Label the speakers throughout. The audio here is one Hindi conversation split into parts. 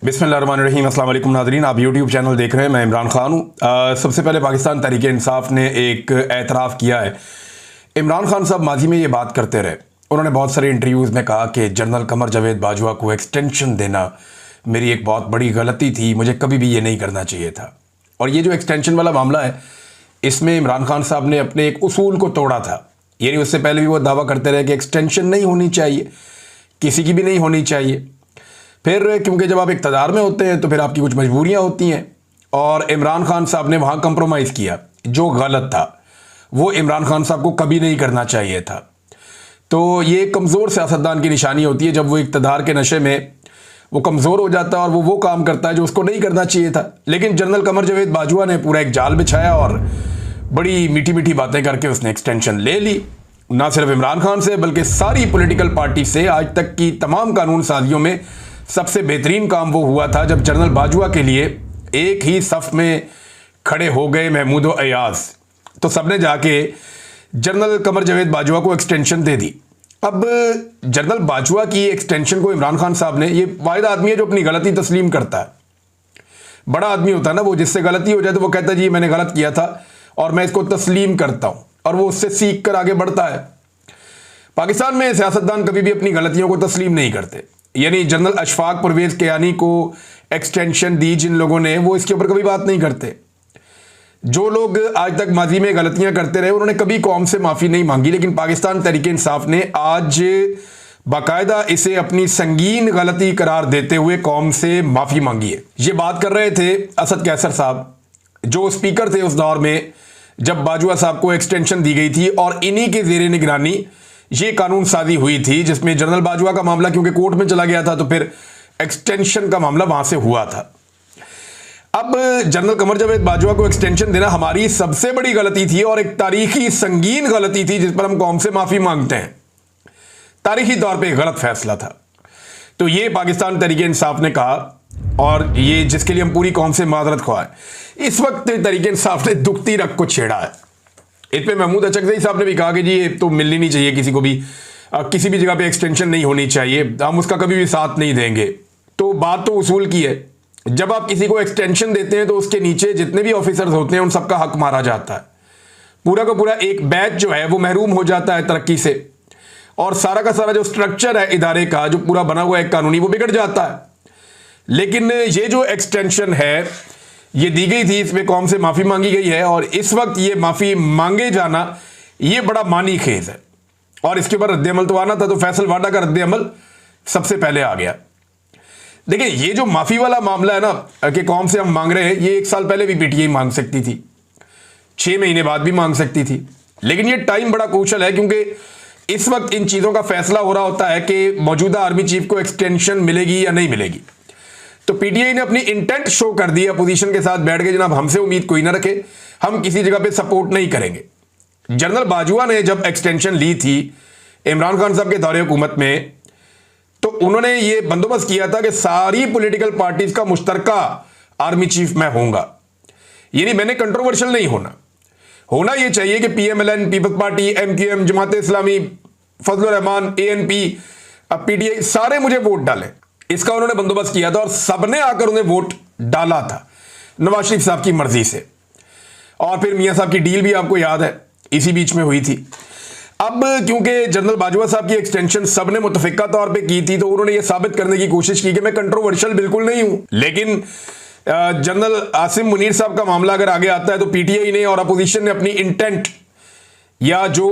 Speaker 1: बिस्मिल्लाहिर्रहमानिर्रहीम। अस्सलाम वालेकुम नाज़रीन, आप यूट्यूब चैनल देख रहे हैं। मैं इमरान खान हूँ। सबसे पहले पाकिस्तान तहरीक इंसाफ ने एक एतराफ़ किया है। इमरान खान साहब माजी में ये बात करते रहे। उन्होंने बहुत सारे इंटरव्यूज़ में कहा कि जनरल कमर जावेद बाजवा को एक्सटेंशन देना मेरी एक बहुत बड़ी गलती थी, मुझे कभी भी ये नहीं करना चाहिए था। और ये जो एक्सटेंशन वाला मामला है, इसमें इमरान खान साहब ने अपने एक उसूल को तोड़ा था। यानी उससे पहले भी वो दावा करते रहे कि एक्सटेंशन नहीं होनी चाहिए, किसी की भी नहीं होनी चाहिए। फिर क्योंकि जब आप इक़्तिदार में होते हैं तो फिर आपकी कुछ मजबूरियां होती हैं, और इमरान खान साहब ने वहाँ कंप्रोमाइज़ किया जो गलत था। वो इमरान खान साहब को कभी नहीं करना चाहिए था। तो ये एक कमज़ोर सियासतदान की निशानी होती है जब वो इक़्तिदार के नशे में वो कमज़ोर हो जाता है और वो काम करता है जो उसको नहीं करना चाहिए था। लेकिन जनरल कमर जावेद बाजवा ने पूरा एक जाल बिछाया और बड़ी मीठी मीठी बातें करके उसने एक्सटेंशन ले ली। ना सिर्फ इमरान खान से बल्कि सारी पॉलिटिकल पार्टी से। आज तक की तमाम कानून साजियों में सबसे बेहतरीन काम वो हुआ था जब जनरल बाजवा के लिए एक ही सफ में खड़े हो गए महमूद और अयाज, तो सबने जाके जनरल कमर जावेद बाजवा को एक्सटेंशन दे दी। अब जनरल बाजवा की एक्सटेंशन को इमरान खान साहब ने, ये वाहिद आदमी है जो अपनी गलती तस्लीम करता है। बड़ा आदमी होता है ना, वो जिससे गलती हो जाए तो वो कहता है जी मैंने गलत किया था और मैं इसको तस्लीम करता हूं, और वो उससे सीख कर आगे बढ़ता है। पाकिस्तान में सियासतदान कभी भी अपनी गलतियों को तस्लीम नहीं करते। यानी जनरल अशफाक परवेज कियानी को एक्सटेंशन दी जिन लोगों ने, वो इसके ऊपर कभी बात नहीं करते। जो लोग आज तक माजी में गलतियां करते रहे उन्होंने कभी कौम से माफ़ी नहीं मांगी, लेकिन पाकिस्तान तहरीक इंसाफ ने आज बाकायदा इसे अपनी संगीन गलती करार देते हुए कौम से माफ़ी मांगी है। ये बात कर रहे थे असद कैसर साहब, जो स्पीकर थे उस दौर में जब बाजवा साहब को एक्सटेंशन दी गई थी, और इन्हीं के जेर निगरानी ये कानून साजी हुई थी जिसमें जनरल बाजवा का मामला क्योंकि कोर्ट में चला गया था तो फिर एक्सटेंशन का मामला वहां से हुआ था। अब जनरल कमर जावेद बाजवा को एक्सटेंशन देना हमारी सबसे बड़ी गलती थी और एक तारीखी संगीन गलती थी जिस पर हम कौम से माफी मांगते हैं। तारीखी तौर पे एक गलत फैसला था। तो ये पाकिस्तान तहरीक इंसाफ ने कहा, और ये जिसके लिए हम पूरी कौम से माजरत ख्वाह। इस वक्त तहरीक इंसाफ ने दुखती रग को छेड़ा है। इस पे महमूद अचकज़ई साहब ने भी कहा कि जी ये तो मिलनी नहीं चाहिए किसी को भी, किसी भी जगह पे एक्सटेंशन नहीं होनी चाहिए, हम उसका कभी भी साथ नहीं देंगे। तो बात तो उसूल की है। जब आप किसी को एक्सटेंशन देते हैं तो उसके नीचे जितने भी ऑफिसर्स होते हैं उन सबका हक मारा जाता है। पूरा का पूरा एक बैच जो है वो महरूम हो जाता है तरक्की से, और सारा का सारा जो स्ट्रक्चर है इदारे का जो पूरा बना हुआ है कानूनी, वो बिगड़ जाता है। लेकिन ये जो एक्सटेंशन है ये दी गई थी, इसमें कौम से माफ़ी मांगी गई है, और इस वक्त ये माफ़ी मांगे जाना ये बड़ा मानी खेज है। और इसके ऊपर रद्द-ए-अमल तो आना था, तो फैसल वाडा का रद्द-ए-अमल सबसे पहले आ गया। देखिए ये जो माफ़ी वाला मामला है ना कि कौम से हम मांग रहे हैं, ये 1 साल पहले भी पीटीआई मांग सकती थी, 6 महीने बाद भी मांग सकती थी। लेकिन ये टाइम बड़ा क्रूशल है क्योंकि इस वक्त इन चीज़ों का फैसला हो रहा होता है कि मौजूदा आर्मी चीफ को एक्सटेंशन मिलेगी या नहीं मिलेगी। तो पीटीआई ने अपनी इंटेंट शो कर दी, अपोजिशन के साथ बैठ के जनाब हमसे उम्मीद कोई ना रखे, हम किसी जगह पे सपोर्ट नहीं करेंगे। जनरल बाजवा ने जब एक्सटेंशन ली थी इमरान खान साहब के दौरे हुकूमत में, तो उन्होंने ये बंदोबस्त किया था कि सारी पॉलिटिकल पार्टीज का मुश्तरका आर्मी चीफ मैं होऊंगा। यानी मैंने कंट्रोवर्शियल नहीं होना ये चाहिए कि PMLN, peoples party, MQM, Jamaat Islami, Fazlur Rahman, ANP, PTI, सारे मुझे वोट डालें, इसका उन्होंने बंदोबस्त किया था। और सबने आकर उन्हें वोट डाला था नवाज शरीफ साहब की मर्जी से। और फिर मियां साहब की डील भी आपको याद है इसी बीच में हुई थी। अब क्योंकि जनरल बाजवा साहब की एक्सटेंशन सबने मुतफिका तौर पे की थी, तो उन्होंने ये साबित करने की कोशिश की कि मैं कंट्रोवर्शियल बिल्कुल नहीं हूं। लेकिन जनरल आसिम मुनीर साहब का मामला अगर आगे आता है तो पीटीआई ने और अपोजिशन ने अपनी इंटेंट, या जो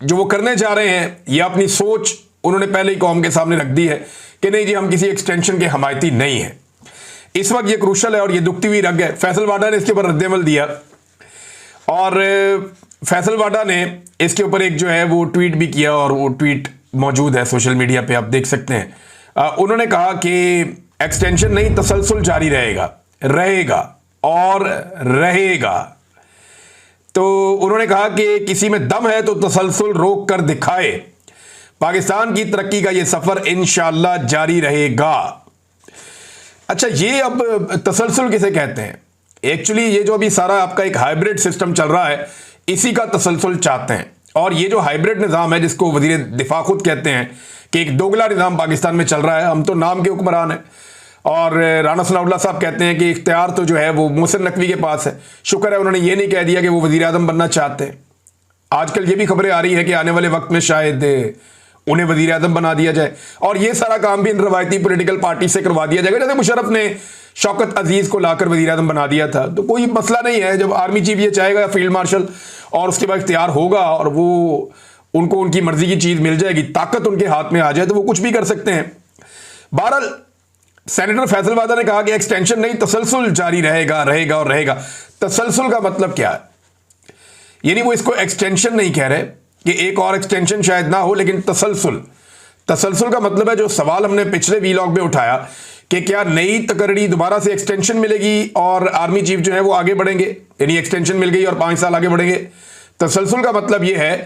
Speaker 1: वो करने जा रहे हैं, या अपनी सोच उन्होंने पहले ही कौम के सामने रख दी है कि नहीं जी हम किसी एक्सटेंशन के हमायती नहीं है। इस वक्त ये क्रूशल है और ये दुखती हुई रग है। फैसल वाडा ने इसके ऊपर रद्द-ए-अमल दिया, और फैसल वाडा ने इसके ऊपर एक जो है वो ट्वीट भी किया, और वो ट्वीट मौजूद है सोशल मीडिया पे, आप देख सकते हैं। उन्होंने कहा कि एक्सटेंशन नहीं, तसलसल जारी रहेगा और रहेगा। तो उन्होंने कहा कि किसी में दम है तो तसलसल रोक कर दिखाए, पाकिस्तान की तरक्की का ये सफर इंशाअल्लाह जारी रहेगा। अच्छा, ये अब तसलसल किसे कहते हैं? एक्चुअली ये जो अभी सारा आपका एक हाइब्रिड सिस्टम चल रहा है, इसी का तसलसल चाहते हैं। और ये जो हाइब्रिड निज़ाम है जिसको वज़ीर दिफा खुद कहते हैं कि एक दोगला निज़ाम पाकिस्तान में चल रहा है, हम तो नाम के हुक्मरान हैं। और राना सनाउल्लाह साहब कहते हैं कि इख्तियार तो जो है वो मोहसिन नकवी के पास है। शुक्र है उन्होंने ये नहीं कह दिया कि वो वज़ीर आज़म बनना चाहते हैं। आजकल ये भी खबरें आ रही है कि आने वाले वक्त में शायद उन्हें वज़ीर आज़म बना दिया जाए, और ये सारा काम भी इन रवायती पॉलिटिकल पार्टी से करवा दिया जाएगा। जैसे मुशर्रफ ने शौकत अजीज़ को लाकर वज़ीर आज़म बना दिया था, तो कोई मसला नहीं है। जब आर्मी चीफ ये चाहेगा, फील्ड मार्शल, और उसके बाद इख्तियार होगा और वो उनको उनकी मर्जी की चीज़ मिल जाएगी, ताकत उनके हाथ में आ जाए, तो वो कुछ भी कर सकते हैं। बहरहाल सेनेटर फैसल वादा ने कहा कि एक्सटेंशन नहीं, तसलसल जारी रहेगा रहेगा और रहेगा। तसलसल का मतलब क्या है? यानी वो इसको एक्सटेंशन नहीं कह रहे कि एक और एक्सटेंशन शायद ना हो, लेकिन तसलसल। तसलसल का मतलब है जो सवाल हमने पिछले वीलॉग में उठाया कि क्या नई तकरीरी दोबारा से एक्सटेंशन मिलेगी और आर्मी चीफ जो है वो आगे बढ़ेंगे, यानी एक्सटेंशन मिल गई और 5 साल आगे बढ़ेंगे। तसलसल का मतलब यह है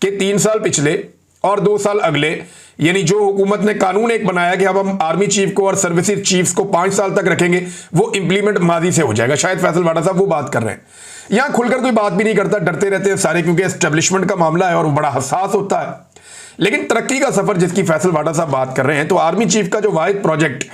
Speaker 1: कि 3 साल पिछले और 2 साल अगले, यानी जो हुकूमत ने कानून एक बनाया कि अब हम आर्मी चीफ को और सर्विसेज चीफ्स को 5 साल तक रखेंगे, वो इंप्लीमेंट माजी से हो जाएगा। शायद फैसल वाडा साहब वो बात कर रहे हैं। यहां खुलकर कोई बात भी नहीं करता, डरते रहते हैं सारे, क्योंकि एस्टेब्लिशमेंट का मामला है और वो बड़ा हसास होता है। लेकिन तरक्की का सफर जिसकी फैसल वाडा साहब बात कर रहे हैं, तो आर्मी चीफ का जो वाहिद प्रोजेक्ट,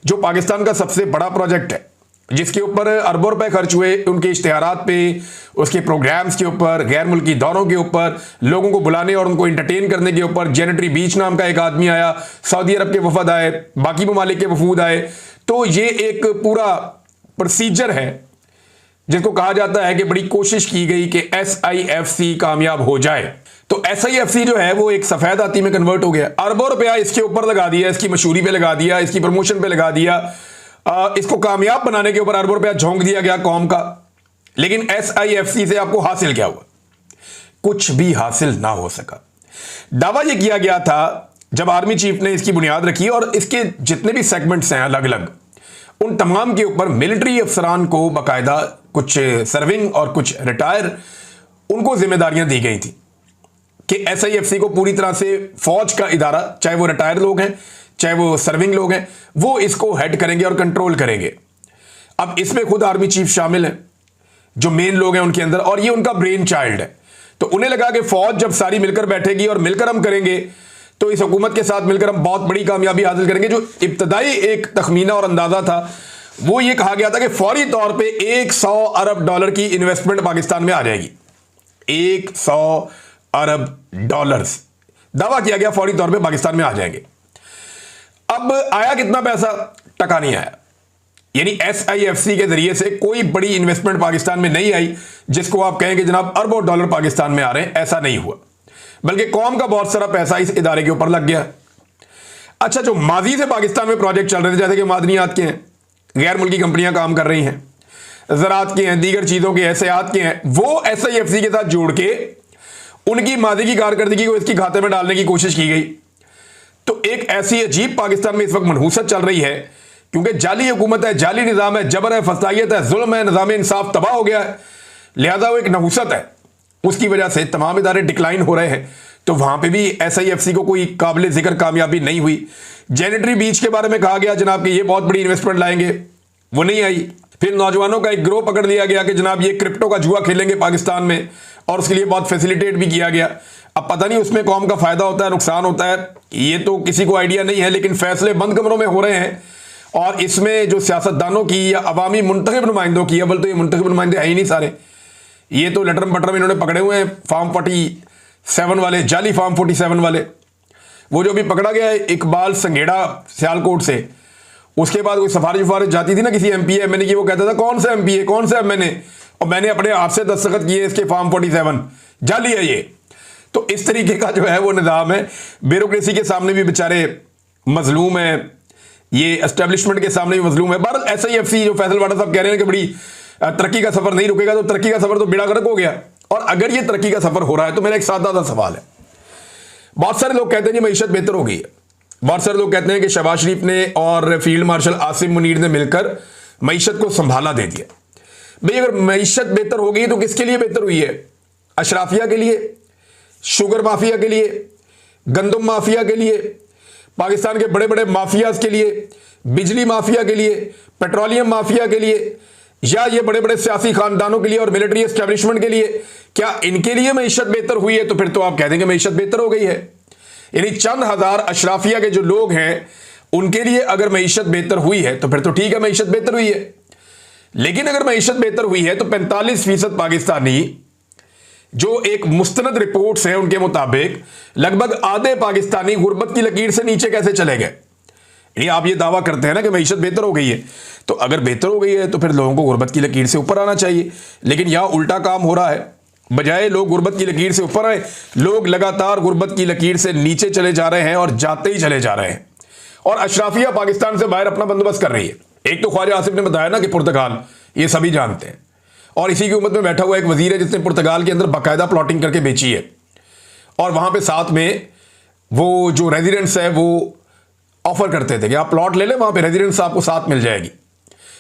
Speaker 1: जो पाकिस्तान का सबसे बड़ा प्रोजेक्ट है, जिसके ऊपर अरबों रुपए खर्च हुए, उनके इश्तिहारात पे, उसके प्रोग्राम्स के ऊपर, गैर मुल्की दौरों के ऊपर, लोगों को बुलाने और उनको इंटरटेन करने के ऊपर, जेनेटरी बीच नाम का एक आदमी आया, सऊदी अरब के वफद आए, बाकी ममालिक के वफूद आए। तो ये एक पूरा प्रोसीजर है जिसको कहा जाता है कि बड़ी कोशिश की गई कि SIFC कामयाब हो जाए। तो SIFC जो है वो एक सफेद हाथी में कन्वर्ट हो गया। अरबों रुपया इसके ऊपर लगा दिया, इसकी मशहूरी पे लगा दिया, इसकी प्रमोशन पे लगा दिया, इसको कामयाब बनाने के ऊपर अरबों रुपया झोंक दिया गया कौम का। लेकिन SIFC से आपको हासिल क्या हुआ? कुछ भी हासिल ना हो सका। दावा यह किया गया था जब आर्मी चीफ ने इसकी बुनियाद रखी, और इसके जितने भी सेगमेंट्स हैं अलग अलग, उन तमाम के ऊपर मिलिट्री अफसरान को बाकायदा, कुछ सर्विंग और कुछ रिटायर, उनको जिम्मेदारियां दी गई थी कि SIFC को पूरी तरह से फौज का इदारा, चाहे वो रिटायर लोग हैं चाहे वो सर्विंग लोग हैं, वो इसको हेड करेंगे और कंट्रोल करेंगे। अब इसमें खुद आर्मी चीफ शामिल हैं, जो मेन लोग हैं उनके अंदर, और ये उनका ब्रेन चाइल्ड है। तो उन्हें लगा कि फौज जब सारी मिलकर बैठेगी और मिलकर हम करेंगे, तो इस हुकूमत के साथ मिलकर हम बहुत बड़ी कामयाबी हासिल करेंगे। जो इब्तदाई एक तखमीना और अंदाजा था, वो ये कहा गया था कि फौरी तौर पे 100 अरब डॉलर की इन्वेस्टमेंट पाकिस्तान में आ जाएगी। 100 अरब डॉलर्स दावा किया गया फौरी तौर पे पाकिस्तान में आ जाएंगे। अब आया कितना पैसा? टका नहीं आया। यानी SIFC के जरिए से कोई बड़ी इन्वेस्टमेंट पाकिस्तान में नहीं आई जिसको आप कहें कि जनाब अरबों डॉलर पाकिस्तान में आ रहे हैं। ऐसा नहीं हुआ, बल्कि कौम का बहुत सारा पैसा इस इदारे के ऊपर लग गया। अच्छा, जो माजी से पाकिस्तान में प्रोजेक्ट चल रहे थे, जैसे कि मादनियात के हैं, गैर मुल्की कंपनियां काम कर रही हैं, ज़राअत के हैं, दीगर चीज़ों के एहतियात के हैं, वो SIFC के साथ जोड़ के उनकी मादी की कारकर्दगी को इसकी खाते में डालने की कोशिश की गई। तो एक ऐसी अजीब पाकिस्तान में इस वक्त मनहूसत चल रही है, क्योंकि जाली हुकूमत है, जाली निज़ाम है, जबर है, फसाइयत है, जुल्म है, निज़ाम इंसाफ तबाह हो गया है, लिहाजा वो एक नहूसत है, उसकी वजह से तमाम इदारे डिक्लाइन हो रहे हैं। तो वहां पे भी SIFC को कोई काबिल जिक्र कामयाबी नहीं हुई। जेनेटरी बीच के बारे में कहा गया जनाब कि ये बहुत बड़ी इन्वेस्टमेंट लाएंगे, वो नहीं आई। फिर नौजवानों का एक ग्रोह पकड़ लिया गया कि जनाब ये क्रिप्टो का जुआ खेलेंगे पाकिस्तान में, और उसके लिए बहुत फैसिलिटेट भी किया गया। अब पता नहीं उसमें कौम का फायदा होता है, नुकसान होता है, ये तो किसी को आइडिया नहीं है, लेकिन फैसले बंद कमरों में हो रहे हैं। और इसमें जो सियासतदानों की या अवामी मुंतखब नुमाइंदों की, अव्वल तो ये मुंतखब नुमाइंदे है ही नहीं सारे, ये तो लटरम पटरम इन्होंने पकड़े हुए हैं, फॉर्म 47 वाले, जाली फॉर्म 47 वाले। वो जो भी पकड़ा गया है इकबाल संघेड़ा सियालकोट से, उसके बाद कोई सिफारिश जाती थी ना किसी MP MNA की, वो कहता था कौन सा MP है, कौन सा MNA, और मैंने अपने आप से दस्तखत किए इसके फॉर्म 47, जाली है ये। तो इस तरीके का जो है वो निज़ाम है। ब्यूरोक्रेसी के सामने भी बेचारे मजलूम है, ये एस्टेब्लिशमेंट के सामने भी मजलूम है। बहरहाल SIFC जो फैसल वाडा साहब कह रहे हैं कि बड़ी तरक्की का सफर नहीं रुकेगा, तो तरक्की का सफर तो बेड़ा गर्क हो गया। और अगर ये तरक्की का सफर हो रहा है, तो मेरा एक सादा सा सवाल है। बहुत सारे लोग कहते हैं कि मईशत बेहतर हो गई है, बहुत सारे लोग कहते हैं कि शहबाज शरीफ ने और फील्ड मार्शल आसिम मुनीर ने मिलकर मईशत को संभाला दे दिया। भाई अगर मईशत बेहतर हो गई तो किसके लिए बेहतर हुई है? अशराफिया के लिए, शुगर माफिया के लिए, गंदम माफिया के लिए, पाकिस्तान के बड़े बड़े माफियाज के लिए, बिजली माफिया के लिए, पेट्रोलियम माफिया के लिए, या ये बड़े बड़े सियासी खानदानों के लिए और मिलिट्री एस्टेब्लिशमेंट के लिए? क्या इनके लिए मईशत बेहतर हुई है? तो फिर तो आप कह देंगे मईशत बेहतर हो गई है। यानी चंद हजार अशराफिया के जो लोग हैं उनके लिए अगर मईशत बेहतर हुई है तो फिर तो ठीक है, मईशत बेहतर हुई है। लेकिन अगर मईशत बेहतर हुई है तो 45% पाकिस्तानी, जो एक मुस्तनद रिपोर्ट्स हैं उनके मुताबिक लगभग आधे पाकिस्तानी गुर्बत की लकीर से नीचे कैसे चले गए। यानी आप ये दावा करते हैं ना कि मईशत बेहतर हो गई है, तो अगर बेहतर हो गई है तो फिर लोगों को गुर्बत की लकीर से ऊपर आना चाहिए। लेकिन यहां उल्टा काम हो रहा है, बजाय लोग गुर्बत की लकीर से ऊपर आए, लोग लगातार गुर्बत की लकीर से नीचे चले जा रहे हैं और जाते ही चले जा रहे हैं। और अशराफिया पाकिस्तान से बाहर अपना बंदोबस्त कर रही है। एक तो ख्वाजा आसिफ ने बताया ना कि पुर्तगाल, ये सभी जानते हैं, और इसी की उम्मत में बैठा हुआ एक वजीर है जिसने पुर्तगाल के अंदर बाकायदा प्लॉटिंग करके बेची है, और वहां पे साथ में वो जो रेजिडेंट्स है वो ऑफर करते थे कि आप प्लॉट ले लें, वहां पे रेजिडेंट्स आपको साथ मिल जाएगी।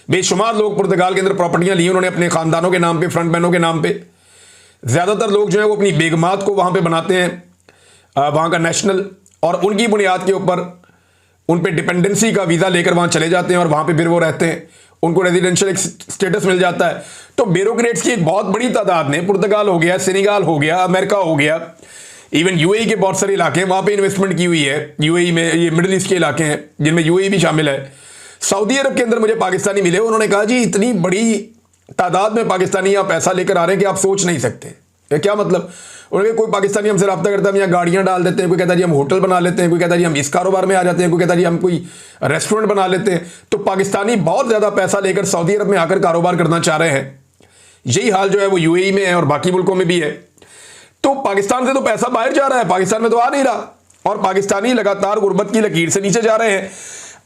Speaker 1: बेशुमार लोग पुर्तगाल के अंदर प्रॉपर्टियां ली उन्होंने अपने खानदानों के नाम पे, फ्रंट मैनों के नाम पे। ज्यादातर लोग जो है वो अपनी बेगमात को वहां पे बनाते हैं वहां का नेशनल, और उनकी बुनियाद के ऊपर उन पे डिपेंडेंसी का वीजा लेकर वहां चले जाते हैं और वहां पे फिर वो रहते हैं, उनको रेजिडेंशियल स्टेटस मिल जाता है। तो ब्यूरोक्रेट्स की एक बहुत बड़ी तादाद ने, पुर्तगाल हो गया, सेनेगाल हो गया, अमेरिका हो गया, इवन यूएई के बहुत सारे इलाके हैं वहां पे इन्वेस्टमेंट की हुई है। यूएई में ये मिडिल ईस्ट के इलाके हैं जिनमें यूएई भी शामिल है। सऊदी अरब के अंदर मुझे पाकिस्तानी मिले, उन्होंने कहा जी इतनी बड़ी तादाद में पाकिस्तानी यहाँ पैसा लेकर आ रहे हैं कि आप सोच नहीं सकते। ये क्या मतलब? उन्होंने कोई पाकिस्तानी हमसे रब्ता करता है, हम यहाँ गाड़ियाँ डाल देते हैं, कोई कहता है जी हम होटल बना लेते हैं, कोई कहता है जी हम इस कारोबार में आ जाते हैं, कोई कहता है जी हम कोई रेस्टोरेंट बना लेते हैं। तो पाकिस्तानी बहुत ज़्यादा पैसा लेकर सऊदी अरब में आकर कारोबार करना चाह रहे हैं। यही हाल जो है वो यूएई में है और बाकी मुल्कों में भी है। तो पाकिस्तान से तो पैसा बाहर जा रहा है, पाकिस्तान में तो आ नहीं रहा, और पाकिस्तानी लगातार गुर्बत की लकीर से नीचे जा रहे हैं।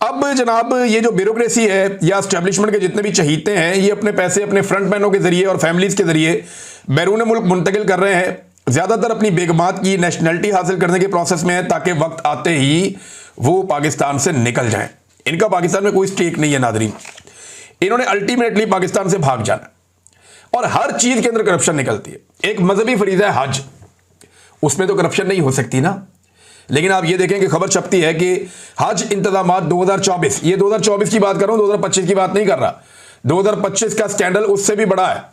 Speaker 1: अब जनाब ये जो ब्यूरोक्रेसी है या एस्टेब्लिशमेंट के जितने भी चहीते हैं, ये अपने पैसे अपने फ्रंट मैनों के जरिए और फैमिलीज के जरिए बैरून मुल्क मुंतकिल कर रहे हैं। ज्यादातर अपनी बेगमात की नेशनलिटी हासिल करने के प्रोसेस में है ताकि वक्त आते ही वो पाकिस्तान से निकल जाएं। इनका पाकिस्तान में कोई स्टेक नहीं है नादरीन, इन्होंने अल्टीमेटली पाकिस्तान से भाग जाना, और हर चीज के अंदर करप्शन निकलती है। एक मजहबी फरीजा है हज, उसमें तो करप्शन नहीं हो सकती ना। लेकिन आप ये देखें कि खबर छपती है कि हज इंतजामात 2024, ये 2024 की बात कर रहा हूं, 2025 की बात नहीं कर रहा। 2025 का स्कैंडल उससे भी बड़ा है,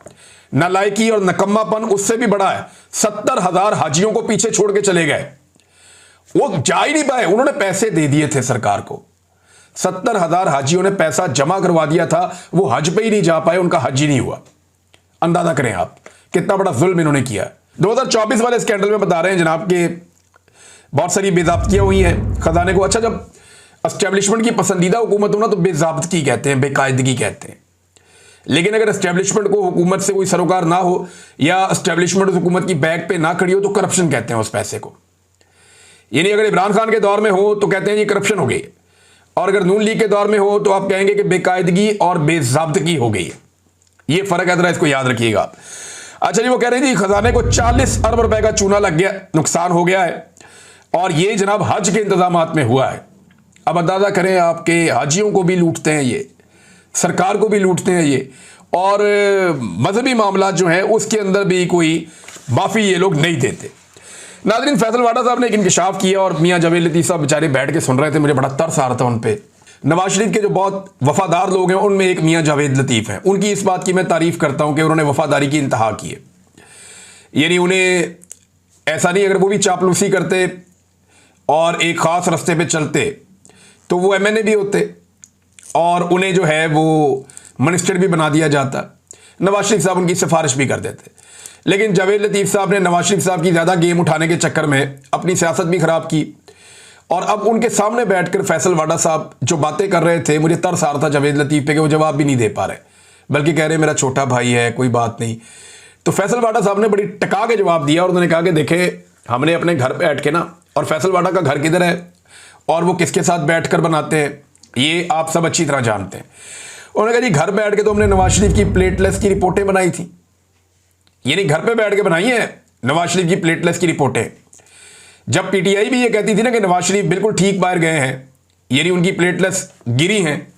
Speaker 1: नालायकी और नकम्मापन उससे भी बड़ा है। 70,000 हाजियों को पीछे छोड़ के चले गए, वो जा ही नहीं पाए, उन्होंने पैसे दे दिए थे सरकार को। 70,000 हाजियों ने पैसा जमा करवा दिया था, वो हज पे ही नहीं जा पाए, उनका हज ही नहीं हुआ। अंदाजा करें आप कितना बड़ा जुल्म इन्होंने किया। 2024 वाले स्कैंडल में बता रहे हैं जनाब के बहुत सारी बेज़ाब्तियां हुई हैं खजाने को। अच्छा, जब एस्टेब्लिशमेंट की पसंदीदा हुकूमत हो ना तो बेज़ाब्तगी कहते हैं, बेकायदगी कहते हैं। लेकिन अगर एस्टेब्लिशमेंट को हुकूमत से कोई सरोकार ना हो या एस्टेब्लिशमेंट हुकूमत की बैक पे ना खड़ी हो तो करप्शन कहते हैं उस पैसे को। यानी अगर इमरान खान के दौर में हो तो कहते हैं ये करप्शन हो गई, और अगर नून लीग के दौर में हो तो आप कहेंगे कि बेकायदगी और बेज़ाब्तगी हो गई है। ये फर्क है, जरा इसको याद रखिएगा आप। अच्छा जी, वो कह रहे हैं जी खजाने को 40 अरब रुपए का चूना लग गया, नुकसान हो गया है, और ये जनाब हज के इंतजामात में हुआ है। अब अंदाजा करें आपके हाजियों को भी लूटते हैं ये, सरकार को भी लूटते हैं ये, और मजहबी मामला जो है उसके अंदर भी कोई माफी ये लोग नहीं देते। नाज़रीन, फैसल वाडा साहब ने एक इंकशाफ किया और मियां जावेद लतीफ़ साहब बेचारे बैठ के सुन रहे थे, मुझे बड़ा तरस आ रहा था उन पे। नवाज शरीफ के जो बहुत वफादार लोग हैं उनमें एक मियां जावेद लतीफ़ हैं, उनकी इस बात की मैं तारीफ करता हूं कि उन्होंने वफादारी की इंतहा की है। यानी उन्हें ऐसा नहीं, अगर वो भी चापलूसी करते और एक ख़ास रास्ते पे चलते तो वो एमएनए भी होते और उन्हें जो है वो मिनिस्टर भी बना दिया जाता, नवाज शरीफ साहब उनकी सिफारिश भी कर देते। लेकिन जावेद लतीफ़ साहब ने नवाज शरीफ साहब की ज़्यादा गेम उठाने के चक्कर में अपनी सियासत भी ख़राब की, और अब उनके सामने बैठकर फैसल वाडा साहब जो बातें कर रहे थे, मुझे तरस आ रहा था जावेद लतीफ़ पे कि वो जवाब भी नहीं दे पा रहे, बल्कि कह रहे मेरा छोटा भाई है, कोई बात नहीं। तो फैसल वाडा साहब ने बड़ी टका के जवाब दिया और उन्होंने कहा कि देखें, हमने अपने घर पे बैठ के ना, और फैसल वाडा का घर किधर है और वो किसके साथ बैठकर बनाते हैं ये आप सब अच्छी तरह जानते हैं। उन्होंने कहा जी घर बैठ के तो हमने नवाज शरीफ की प्लेटलेस की रिपोर्टें बनाई थी, यानी घर पे बैठ के बनाई हैं नवाज शरीफ की प्लेटलेस की रिपोर्टें। जब पीटीआई भी ये कहती थी ना कि नवाज शरीफ बिल्कुल ठीक बाहर गए हैं, यानी उनकी प्लेटलेस गिरी हैं,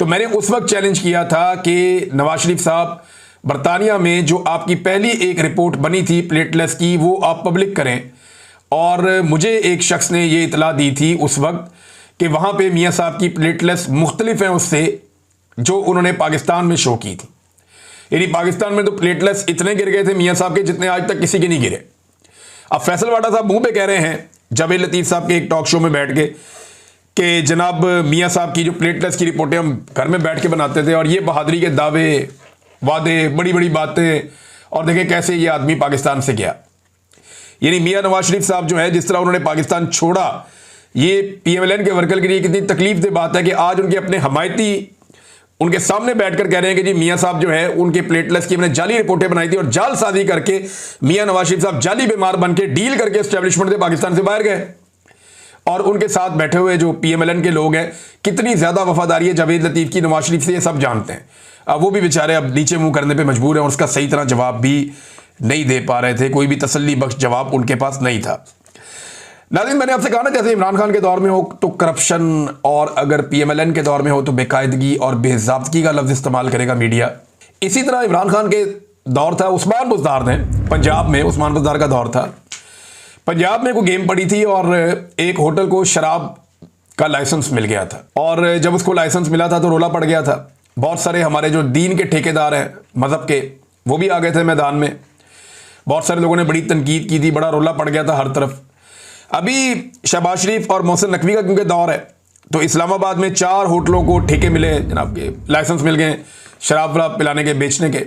Speaker 1: तो मैंने उस वक्त चैलेंज किया था कि नवाज शरीफ साहब बरतानिया में जो आपकी पहली एक रिपोर्ट बनी थी प्लेटलेस की वो आप पब्लिक करें। और मुझे एक शख्स ने ये इतला दी थी उस वक्त कि वहाँ पे मियाँ साहब की प्लेटलेस मुख्तलिफ हैं उससे जो उन्होंने पाकिस्तान में शो की थी। यानी पाकिस्तान में तो प्लेटलेस इतने गिर गए थे मियाँ साहब के जितने आज तक किसी के नहीं गिरे। अब फैसल वाडा साहब मुंह पे कह रहे हैं जावेद लतीफ़ साहब के एक टॉक शो में बैठ के कि जनाब मियाँ साहब की जो प्लेटलेस की रिपोर्टें हम घर में बैठ के बनाते थे और ये बहादुरी के दावे वादे बड़ी बड़ी बातें, और देखें कैसे ये आदमी पाकिस्तान से गया। यानी मियाँ नवाज शरीफ साहब जो है, जिस तरह उन्होंने पाकिस्तान छोड़ा, ये PMLN के वर्कर के लिए कितनी तकलीफ दे बात है कि आज उनके अपने हमायती उनके सामने बैठकर कह रहे हैं कि जी मियाँ साहब जो है उनके प्लेटलेस की हमने जाली रिपोर्टें बनाई थी और जालसाजी करके मियाँ नवाज शरीफ साहब जाली बीमार बन के डील करके एस्टेब्लिशमेंट से पाकिस्तान से बाहर गए। और उनके साथ बैठे हुए जो PMLN के लोग हैं, कितनी ज्यादा वफादारी है जावेद लतीफ की नवाज शरीफ से, ये सब जानते हैं। अब वो भी बेचारे अब नीचे मुंह करने पे मजबूर हैं और उसका सही तरह जवाब भी नहीं दे पा रहे थे, कोई भी तसल्ली बख्श जवाब उनके पास नहीं था। नाज़रीन, मैंने आपसे कहा ना, जैसे इमरान खान के दौर में हो तो करप्शन, और अगर PMLN के दौर में हो तो बेकायदगी और बेज़ाब्तगी का लफ्ज़ इस्तेमाल करेगा मीडिया। इसी तरह इमरान खान के दौर था उस्मान बुज़दार ने, पंजाब में उस्मान बुज़दार का दौर था। पंजाब में कोई गेम पड़ी थी और एक होटल को शराब का लाइसेंस मिल गया था, और जब उसको लाइसेंस मिला था तो रोला पड़ गया था। बहुत सारे हमारे जो दीन के ठेकेदार हैं मज़हब के, वो भी आ गए थे मैदान में। बहुत सारे लोगों ने बड़ी तनकीद की थी, बड़ा रोला पड़ गया था हर तरफ। अभी शहबाज शरीफ और मोहसिन नकवी का क्योंकि दौर है, तो इस्लामाबाद में 4 होटलों को ठेके मिले जनाब के, लाइसेंस मिल गए शराब वराब पिलाने के, बेचने के।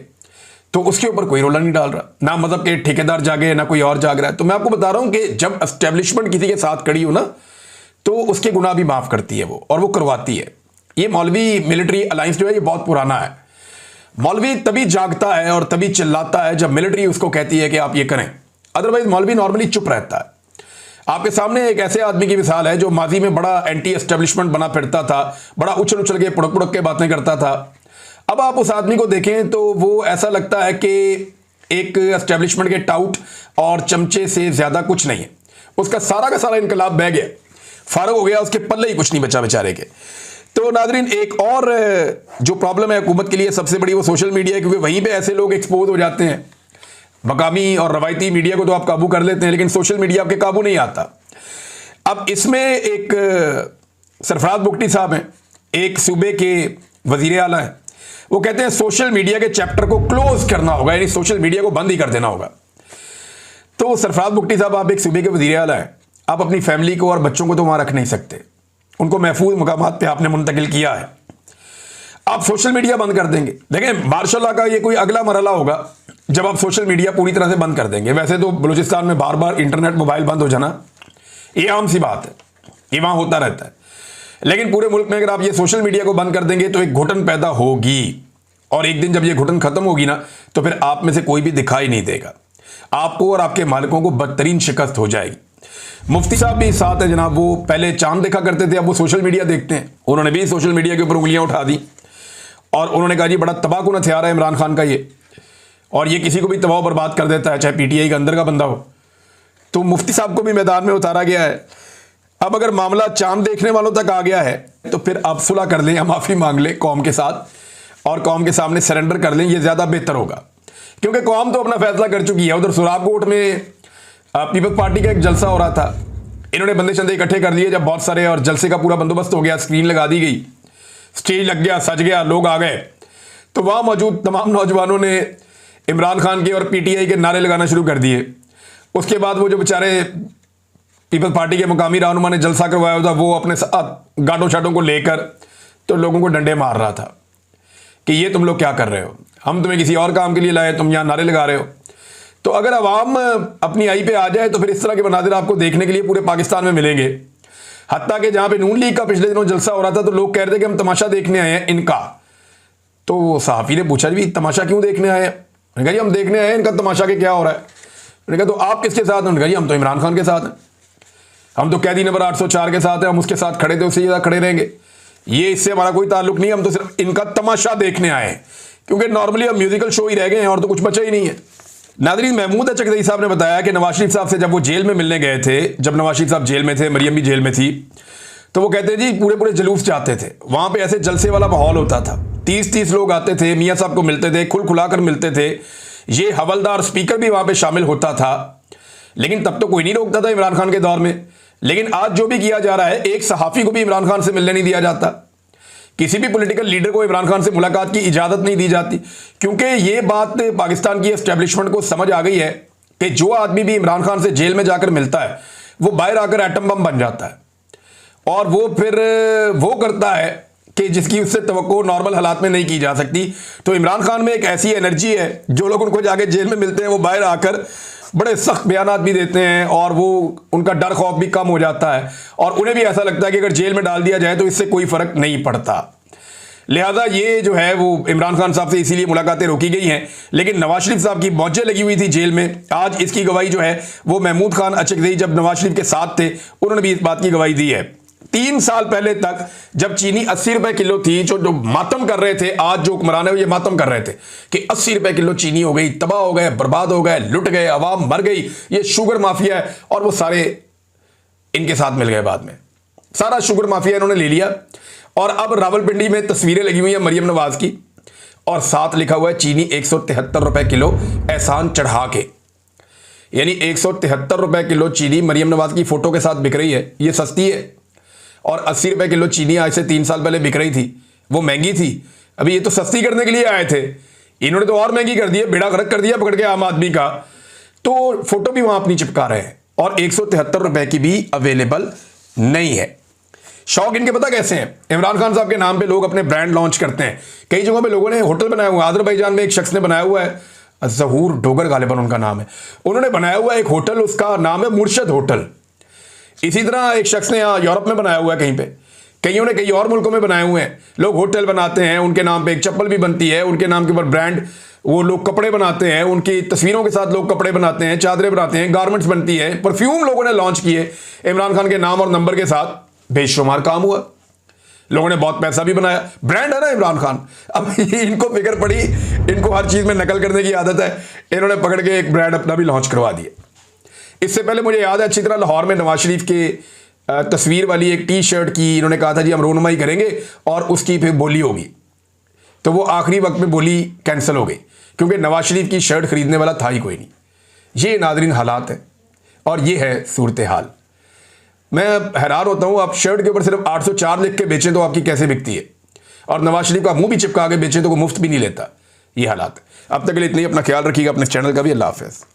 Speaker 1: तो उसके ऊपर कोई रोला नहीं डाल रहा, ना मज़हब के ठेकेदार जागे ना कोई और जाग रहा है। तो मैं आपको बता रहा हूं कि जब एस्टेब्लिशमेंट किसी के साथ खड़ी हो ना, तो उसके गुनाह भी माफ़ करती है वो, और वो करवाती है। ये मौलवी मिलिट्री अलायंस जो है ये बहुत पुराना है। मौलवी तभी जागता है और तभी चिल्लाता है जब मिलिट्री उसको कहती है कि आप ये करें, अदरवाइज मौलवी नॉर्मली चुप रहता है। आपके सामने एक ऐसे आदमी की मिसाल है जो माजी में बड़ा एंटी एस्टेब्लिशमेंट बना फिरता था, बड़ा उछल उछल के पुड़क पुड़क के बातें करता था। अब आप उस आदमी को देखें तो वो ऐसा लगता है कि एक एस्टेब्लिशमेंट के टाउट और चमचे से ज्यादा कुछ नहीं है। उसका का सारा इनकलाब बह गया, फारग हो गया, उसके पल्ले ही कुछ नहीं बचा बेचारे के। तो नाजरीन, एक और जो प्रॉब्लम है हुकूमत के लिए सबसे बड़ी, वो सोशल मीडिया है, क्योंकि वहीं पे ऐसे लोग एक्सपोज हो जाते हैं। मकामी और रवायती मीडिया को तो आप काबू कर लेते हैं, लेकिन सोशल मीडिया आपके काबू नहीं आता। अब इसमें एक सरफराज बुगटी साहब हैं, एक सूबे के वजीर आला हैं, वो कहते हैं सोशल मीडिया के चैप्टर को क्लोज करना होगा, यानी सोशल मीडिया को बंद ही कर देना होगा। तो सरफराज बुगटी साहब, आप एक सूबे के वजीर आला हैं, आप अपनी फैमिली को और बच्चों को तो वहां रख नहीं सकते, उनको महफूज मकामात पे आपने मुंतकिल किया है, आप सोशल मीडिया बंद कर देंगे। देखें, मार्शल का ये कोई अगला मरहला होगा जब आप सोशल मीडिया पूरी तरह से बंद कर देंगे। वैसे तो बलूचिस्तान में बार बार इंटरनेट मोबाइल बंद हो जाना ये आम सी बात है, ये वहां होता रहता है, लेकिन पूरे मुल्क में अगर आप ये सोशल मीडिया को बंद कर देंगे तो एक घुटन पैदा होगी, और एक दिन जब ये घुटन खत्म होगी ना, तो फिर आप में से कोई भी दिखाई नहीं देगा, आपको और आपके मालिकों को बदतरीन शिकस्त हो जाएगी। मुफ्ती साहब भी साथ है जनाब, वो पहले चांद देखा करते थे, अब वो सोशल मीडिया देखते हैं। उन्होंने भी सोशल मीडिया के ऊपर उंगलियां उठा दी और उन्होंने कहा जी बड़ा तबाहकुन हथियार है इमरान खान का ये, और ये किसी को भी तबाह बर्बाद कर देता है, चाहे PTI का अंदर का बंदा हो। तो मुफ्ती साहब को भी मैदान में उतारा गया है। अब अगर मामला चांद देखने वालों तक आ गया है तो फिर आप सुलह कर लें या माफ़ी मांग लें कौम के साथ, और कौम के सामने सरेंडर कर लें, ये ज़्यादा बेहतर होगा, क्योंकि कौम तो अपना फैसला कर चुकी है। उधर सुराबकोट में पीपल्स पार्टी का एक जलसा हो रहा था, इन्होंने बंदे शंदे इकट्ठे कर लिए जब बहुत सारे, और जलसे का पूरा बंदोबस्त हो गया, स्क्रीन लगा दी गई, स्टेज लग गया, सज गया, लोग आ गए, तो वहाँ मौजूद तमाम नौजवानों ने इमरान खान के और PTI के नारे लगाना शुरू कर दिए। उसके बाद वो जो बेचारे पीपल्स पार्टी के मुकामी रहनुमा ने जलसा करवाया था, वो अपने साथ गाड़ों शाटों को लेकर तो लोगों को डंडे मार रहा था कि ये तुम लोग क्या कर रहे हो, हम तुम्हें किसी और काम के लिए लाए, तुम यहाँ नारे लगा रहे हो। तो अगर अवाम अपनी आई पे आ जाए तो फिर इस तरह के मनाजिर आपको देखने के लिए पूरे पाकिस्तान में मिलेंगे। हत्ता कि जहाँ पे नून लीग का पिछले दिनों जलसा हो रहा था तो लोग कह रहे थे कि हम तमाशा देखने आए हैं इनका। तो सहाफ़ी ने पूछा जी तमाशा क्यों देखने आए हैं? उन्होंने कहा जी हम देखने आए हैं इनका तमाशा के क्या हो रहा है। उन्होंने कहा तो आप किसके साथ हैं? उन्होंने कहा जी हम तो इमरान खान के साथ हैं, हम तो कैदी नंबर 804 के साथ हैं, हम उसके साथ खड़े थे, उससे ज़्यादा खड़े रहेंगे, ये इससे हमारा कोई ताल्लुक नहीं है, हम तो सिर्फ इनका तमाशा देखने आए हैं, क्योंकि नॉर्मली हम म्यूजिकल शो ही रह गए हैं और तो कुछ बचा ही नहीं है। नाज़रीन, महमूद चकदई साहब ने बताया कि नवाज शरीफ साहब से जब वो जेल में मिलने गए थे, जब नवाज शरीफ साहब जेल में थे, मरियम भी जेल में थी, तो वो कहते जी पूरे पूरे जुलूस जाते थे, वहां पे ऐसे जलसे वाला माहौल होता था, 30-30 लोग आते थे, मियाँ साहब को मिलते थे, खुल खुलाकर मिलते थे, ये हवलदार स्पीकर भी वहां पे शामिल होता था, लेकिन तब तो कोई नहीं रोकता था इमरान खान के दौर में। लेकिन आज जो भी किया जा रहा है, एक सहाफ़ी को भी इमरान खान से मिलने नहीं दिया जाता, किसी भी पॉलिटिकल लीडर को इमरान खान से मुलाकात की इजाज़त नहीं दी जाती, क्योंकि ये बात पाकिस्तान की एस्टेब्लिशमेंट को समझ आ गई है कि जो आदमी भी इमरान खान से जेल में जाकर मिलता है वो बाहर आकर एटम बम बन जाता है और वो फिर वो करता है कि जिसकी उससे तवक्को नॉर्मल हालात में नहीं की जा सकती। तो इमरान खान में एक ऐसी एनर्जी है, जो लोग उनको जाके जेल में मिलते हैं वो बाहर आकर बड़े सख्त बयानात भी देते हैं और वो उनका डर खौफ भी कम हो जाता है और उन्हें भी ऐसा लगता है कि अगर जेल में डाल दिया जाए तो इससे कोई फर्क नहीं पड़ता। लिहाजा ये जो है वो इमरान खान साहब से इसीलिए मुलाकातें रोकी गई हैं। लेकिन नवाज शरीफ साहब की मौजें लगी हुई थी जेल में। आज इसकी गवाही जो है वो महमूद खान अचकज़ई जब नवाज शरीफ के साथ थे उन्होंने भी इस बात की गवाही दी है। 3 साल पहले तक जब चीनी 80 रुपए किलो थी, जो मातम कर रहे थे, आज जो हुक्मरान है वो ये मातम कर रहे थे कि 80 रुपए किलो चीनी हो गई, तबाह हो गए, बर्बाद हो गए, लुट गए, अवाम मर गई, ये शुगर माफिया है। और वो सारे इनके साथ मिल गए, बाद में सारा शुगर माफिया इन्होंने ले लिया। और अब रावलपिंडी में तस्वीरें लगी हुई हैं मरियम नवाज की और साथ लिखा हुआ है चीनी 173 रुपए किलो एहसान चढ़ा के। यानी 173 रुपए किलो चीनी मरियम नवाज की फोटो के साथ बिक रही है, ये सस्ती है। और 80 रुपए किलो चीनी आज से 3 साल पहले बिक रही थी, वो महंगी थी। अभी ये तो सस्ती करने के लिए आए थे, इन्होंने तो और महंगी कर दी है, बेड़ा गर्क कर दिया पकड़ के आम आदमी का। तो फोटो भी वहां अपनी चिपका रहे हैं और 173 रुपए की भी अवेलेबल नहीं है। शौक इनके पता कैसे हैं? इमरान खान साहब के नाम पे लोग अपने ब्रांड लॉन्च करते हैं। कई जगहों पे लोगों ने होटल बनाया हुआ है। अजरबैजान में एक शख्स ने बनाया हुआ है, ज़हूर डोगर गालिबन उनका नाम है, उन्होंने बनाया हुआ एक होटल, उसका नाम है मुर्शद होटल। इसी तरह एक शख्स ने यहाँ यूरोप में बनाया हुआ है, कहीं पे, कईयों ने कई और मुल्कों में बनाए हुए हैं। लोग होटल बनाते हैं, उनके नाम पे एक चप्पल भी बनती है, उनके नाम के ऊपर ब्रांड, वो लोग कपड़े बनाते हैं, उनकी तस्वीरों के साथ लोग कपड़े बनाते हैं, चादरें बनाते हैं, गारमेंट्स बनती है, परफ्यूम लोगों ने लॉन्च किए इमरान खान के नाम और नंबर के साथ, बेशुमार काम हुआ, लोगों ने बहुत पैसा भी बनाया। ब्रांड है ना इमरान खान। अब इनको फिक्र पड़ी, इनको हर चीज में नकल करने की आदत है, इन्होंने पकड़ के एक ब्रांड अपना भी लॉन्च करवा दिया। इससे पहले मुझे याद है अच्छी तरह, लाहौर में नवाज शरीफ के तस्वीर वाली एक टी शर्ट की इन्होंने कहा था जी हम रोनुमाई करेंगे और उसकी फिर बोली होगी, तो वो आखिरी वक्त में बोली कैंसिल हो गई क्योंकि नवाज शरीफ की शर्ट खरीदने वाला था ही कोई नहीं। ये नादरीन हालात है और ये है सूरत हाल। मैं हैरान होता हूँ, आप शर्ट के ऊपर सिर्फ 804 लिख के बेचें तो आपकी कैसे बिकती है, और नवाज शरीफ का मुंह भी चिपका के बेचें तो वो मुफ्त भी नहीं लेता। ये हालात। अब तक के लिए इतनी, अपना ख्याल रखिएगा, अपने चैनल का भी। अल्लाह हाफ़िज़।